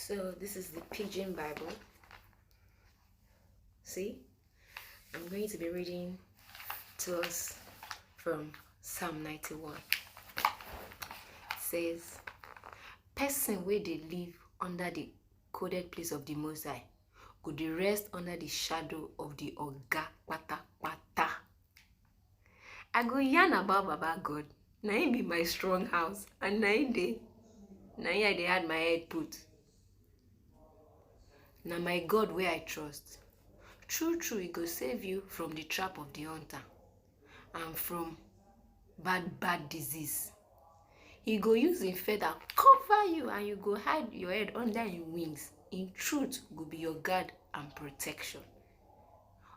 So this is the Pidgin Bible. See, I'm going to be reading to us from Psalm 91. It says, person where they live under the coded place of the Most High, go dey rest under the shadow of the Oga Pata Pata. I go yarn about Baba God. Na him be my strong house, and na him I dey had my head put. Na my God where I trust. True, he go save you from the trap of the hunter and from bad disease. He go use him feather cover you, and you go hide your head under him wings. In truth go be your guard and protection.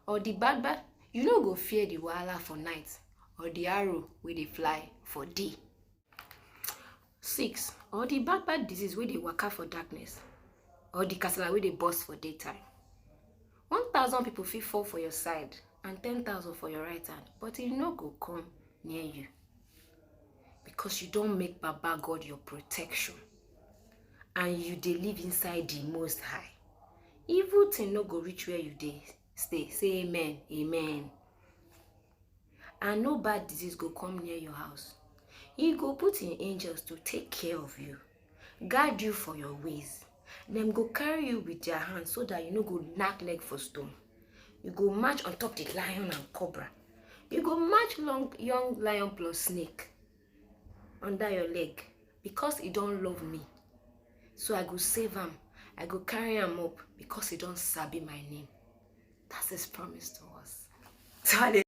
Or the bad, you no go fear the wahala for night, or the arrow where they fly for day. 6. Or the bad disease where they waka for darkness, or the casala where they burst for daytime. 1,000 people fit fall for your side and 10,000 for your right hand, but it no go come near you, because you don't make Baba God your protection, and you dey live inside the Most High. Evil thing no go reach where you dey stay. Say amen, amen. And no bad disease go come near your house. He go put in angels to take care of you, guard you for your ways. Them go carry you with their hands so that you no go knack leg for stone. You go march on top the lion and cobra. You go march young lion plus snake under your leg, because he don't love me. So I go save him. I go carry him up because he don't sabi my name. That's his promise to us. So